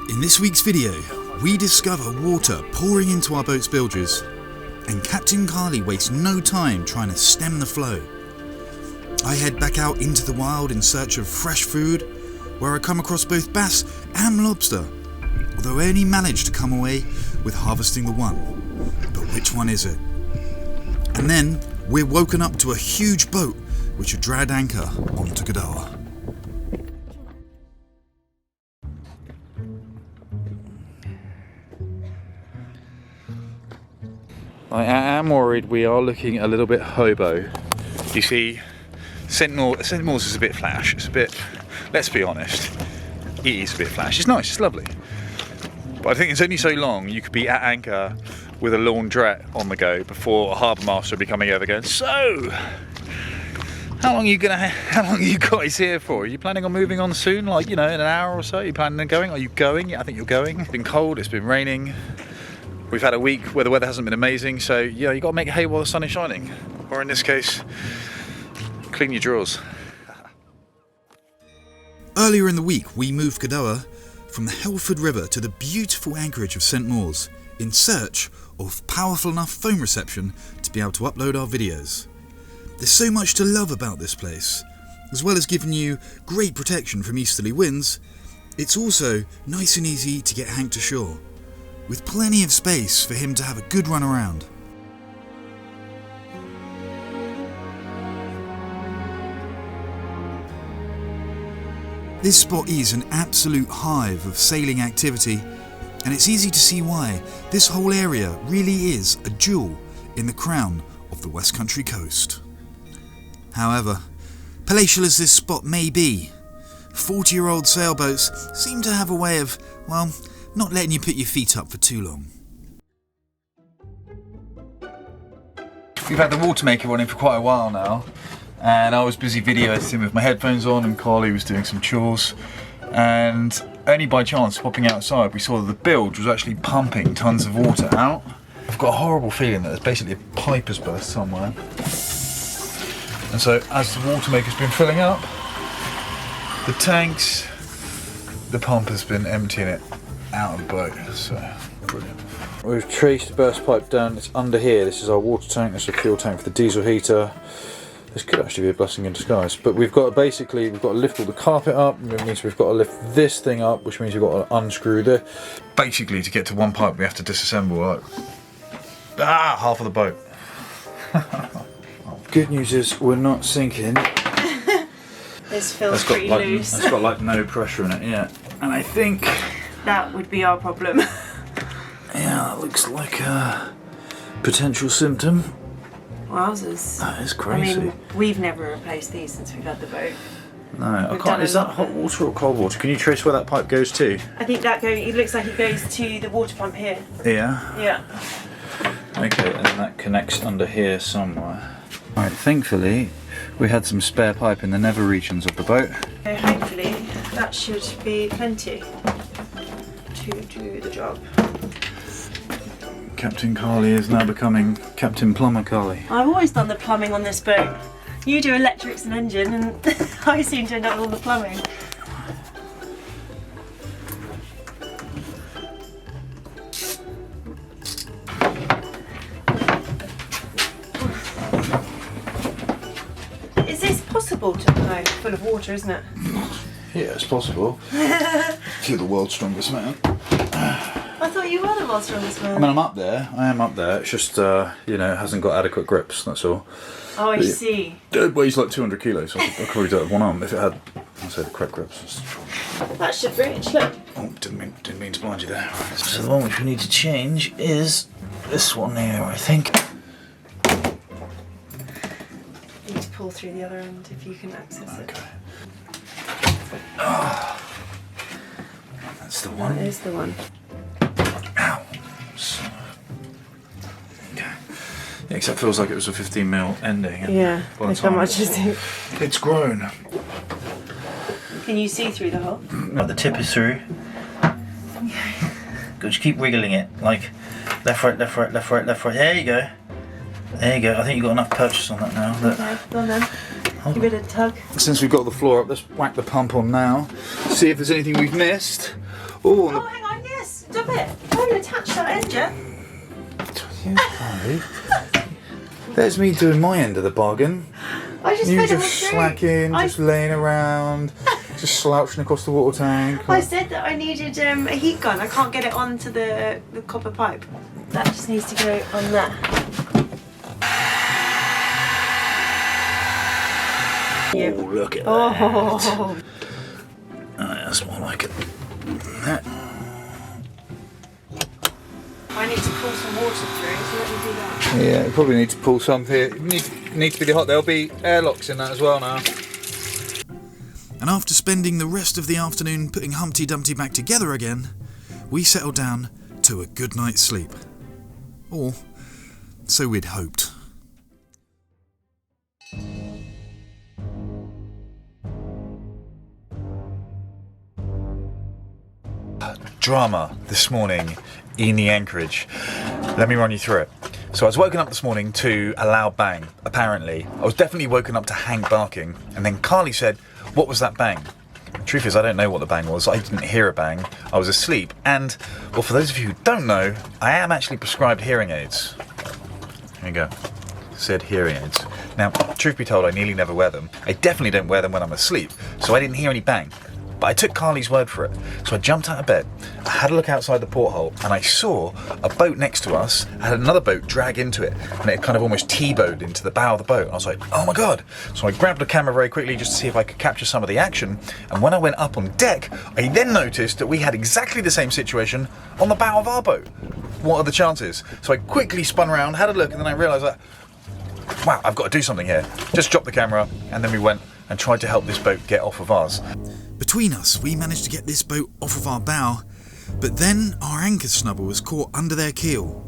In this week's video, we discover water pouring into our boat's bilges, and Captain Carly wastes no time trying to stem the flow. I head back out into the wild in search of fresh food, where I come across both bass and lobster, although I only managed to come away with harvesting the one. But which one is it? And then we're woken up to a huge boat which had dragged anchor onto Cadoha. I am worried we are looking a little bit hobo. You see, St Mawes is a bit flash. It's a bit, let's be honest, it is a bit flash. It's nice, it's lovely. But I think it's only so long you could be at anchor with a laundrette on the go before a harbour master will be coming over going, so, how long are you guys here for? Are you planning on moving on soon? Like, you know, in an hour or so? Are you planning on going? Are you going? Yeah, I think you're going. It's been cold, it's been raining. We've had a week where the weather hasn't been amazing, so yeah, you got to make hay while the sun is shining. Or in this case, clean your drawers. Earlier in the week, we moved Cadoha from the Helford River to the beautiful anchorage of St Mawes in search of powerful enough phone reception to be able to upload our videos. There's so much to love about this place. As well as giving you great protection from easterly winds, it's also nice and easy to get Hank to shore, with plenty of space for him to have a good run around. This spot is an absolute hive of sailing activity, and it's easy to see why this whole area really is a jewel in the crown of the West Country coast. However, palatial as this spot may be, 40-year-old sailboats seem to have a way of, well, not letting you put your feet up for too long. We've had the water maker running for quite a while now, and I was busy video editing with my headphones on, and Carly was doing some chores, and only by chance, popping outside, we saw that the bilge was actually pumping tons of water out. I've got a horrible feeling that there's basically a pipe has burst somewhere. And so as the water maker's been filling up the tanks, the pump has been emptying it out of the boat, so brilliant. We've traced the burst pipe down, it's under here. This is our water tank, this is a fuel tank for the diesel heater. This could actually be a blessing in disguise, but we've got to lift all the carpet up, which means we've got to lift this thing up, which means we've got to unscrew this. Basically, to get to one pipe we have to disassemble half of the boat. Good news is we're not sinking. This feels pretty loose. It's got like no pressure in it yet, and I think that would be our problem. Yeah, that looks like a potential symptom. Wowzers. That is crazy. I mean, we've never replaced these since we've had the boat. No, I can't. Is that hot water or cold water? Can you trace where that pipe goes to? I think it looks like it goes to the water pump here. Yeah? Yeah. Okay, and that connects under here somewhere. Right, thankfully, we had some spare pipe in the nether regions of the boat. So hopefully, that should be plenty to do the job. Captain Carly is now becoming Captain Plumber Carly. I've always done the plumbing on this boat. You do electrics and engine, and I seem to end up with all the plumbing. Is this possible to know? Full of water, isn't it? Yeah, it's possible. If you're the world's strongest man. I thought you were the world's strongest man. I mean, I'm up there. I am up there. It's just, you know, it hasn't got adequate grips, that's all. Oh, I see. It weighs like 200 kilos, so I could probably do it with one arm if it had, I'd say, the correct grips. That should reach, look. Oh, didn't mean to blind you there. So the one which we need to change is this one here, I think. You need to pull through the other end if you can access it. Okay. Oh, that's the one. That is the one. Ow. So, okay. Yeah, except it feels like it was a 15mm ending. Yeah, look how much is it? It's grown. Can you see through the hole? The tip is through. Good, just keep wiggling it, like left, right, left, right, left, right, left, right. There you go. There you go. I think you've got enough purchase on that now. Look. Okay, go on then. Give it a tug. Since we've got the floor up, let's whack the pump on now. See if there's anything we've missed. Oh, Oh, hang on, yes, stop it. Don't attach that engine. Carly. There's me doing my end of the bargain. I just You fed him just through. slacking, just laying around, just slouching across the water tank. I said that I needed a heat gun. I can't get it onto the copper pipe. That just needs to go on there. Oh, look at that. Oh. That's more like it. I need to pull some water through, so let me do that. Yeah, you probably need to pull some here. It needs to be hot. There'll be airlocks in that as well now. And after spending the rest of the afternoon putting Humpty Dumpty back together again, we settled down to a good night's sleep. Or so we'd hoped. Drama this morning in the anchorage. Let me run you through it. So I was woken up this morning to a loud bang, apparently. I was definitely woken up to Hank barking, and then Carly said, "What was that bang?" The truth is, I don't know what the bang was. I didn't hear a bang. I was asleep, and, well, for those of you who don't know, I am actually prescribed hearing aids. Here you go. Said hearing aids. Now, truth be told, I nearly never wear them. I definitely don't wear them when I'm asleep, so I didn't hear any bang. But I took Carly's word for it. So I jumped out of bed, I had a look outside the porthole, and I saw a boat next to us had another boat drag into it, and it kind of almost T-bowed into the bow of the boat. I was like, oh my God. So I grabbed the camera very quickly just to see if I could capture some of the action, and when I went up on deck, I then noticed that we had exactly the same situation on the bow of our boat. What are the chances? So I quickly spun around, had a look, and then I realised that, wow, I've got to do something here. Just dropped the camera, and then we went and tried to help this boat get off of ours. Between us, we managed to get this boat off of our bow, but then our anchor snubber was caught under their keel,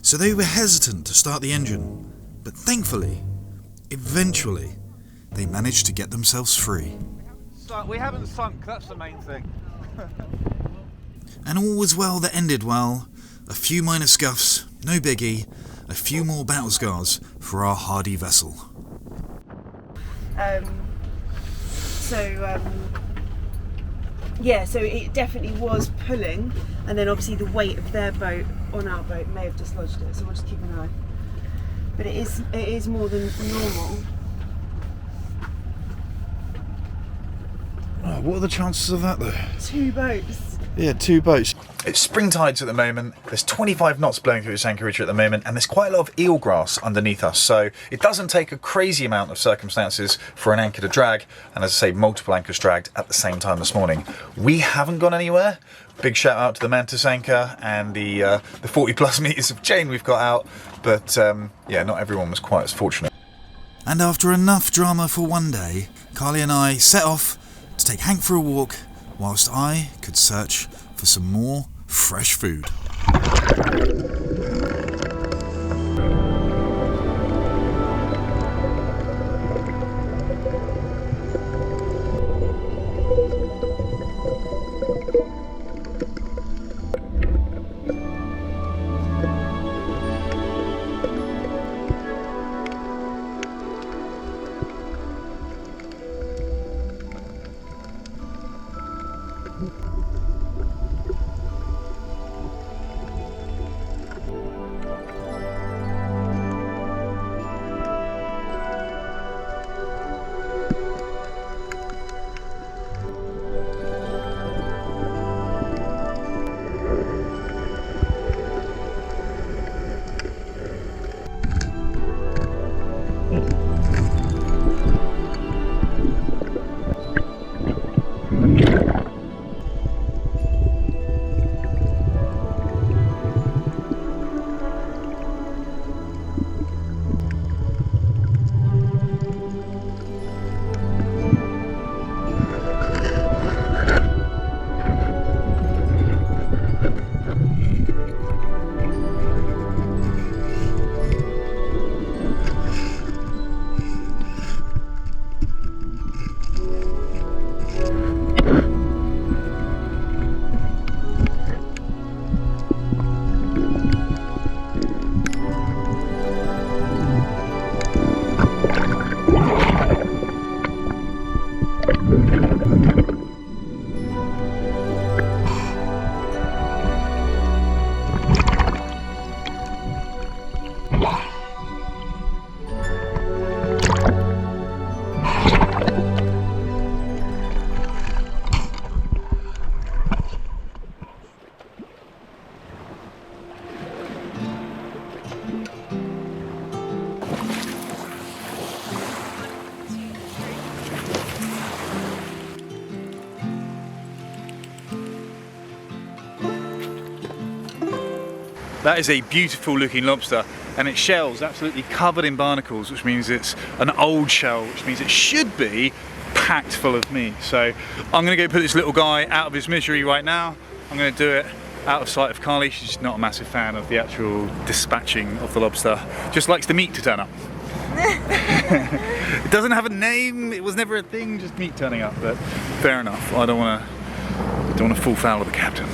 so they were hesitant to start the engine. But thankfully, eventually, they managed to get themselves free. We haven't sunk, that's the main thing. And all was well that ended well. A few minor scuffs, no biggie, a few more battle scars for our hardy vessel. Yeah, so it definitely was pulling, and then obviously the weight of their boat on our boat may have dislodged it, so we'll just keep an eye. But it is more than normal. Oh, what are the chances of that though? 2 boats. Yeah, 2 boats. It's spring tides at the moment, there's 25 knots blowing through this anchorage at the moment, and there's quite a lot of eelgrass underneath us, so it doesn't take a crazy amount of circumstances for an anchor to drag, and as I say, multiple anchors dragged at the same time this morning. We haven't gone anywhere. Big shout out to the Mantis anchor and the 40 plus metres of chain we've got out, but yeah, not everyone was quite as fortunate. And after enough drama for one day, Carly and I set off to take Hank for a walk, whilst I could search for some more fresh food. That is a beautiful looking lobster, and its shell's absolutely covered in barnacles, which means it's an old shell, which means it should be packed full of meat. So I'm gonna go put this little guy out of his misery right now. I'm gonna do it out of sight of Carly. She's not a massive fan of the actual dispatching of the lobster, just likes the meat to turn up. It doesn't have a name, it was never a thing, just meat turning up, but fair enough. I don't want to fall foul of the captain.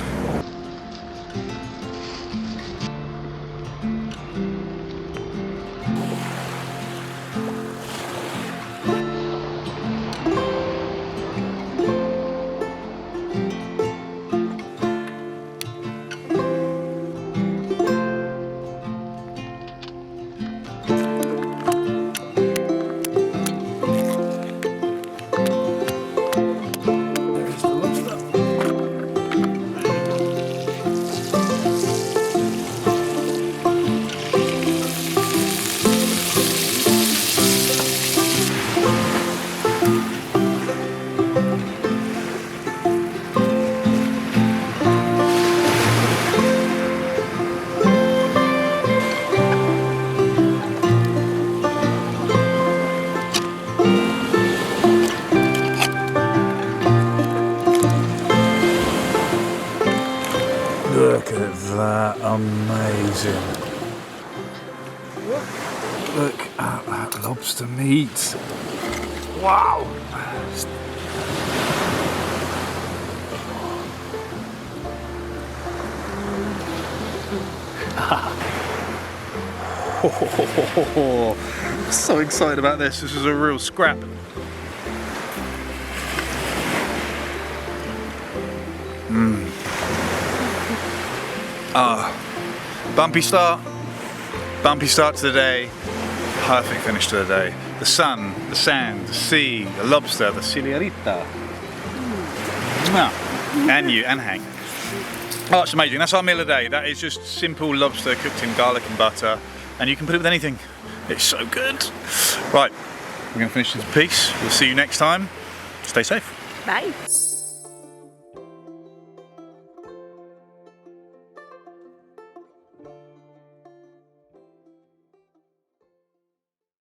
Look at that, amazing. Look at that lobster meat. Wow. So excited about this. This is a real scrap. Bumpy start to the day, perfect finish to the day. The sun, the sand, the sea, the lobster, the ciliarita. And you, and Hank. Oh, it's amazing. That's our meal of the day. That is just simple lobster cooked in garlic and butter, and you can put it with anything. It's so good. Right, we're going to finish this piece. We'll see you next time. Stay safe. Bye.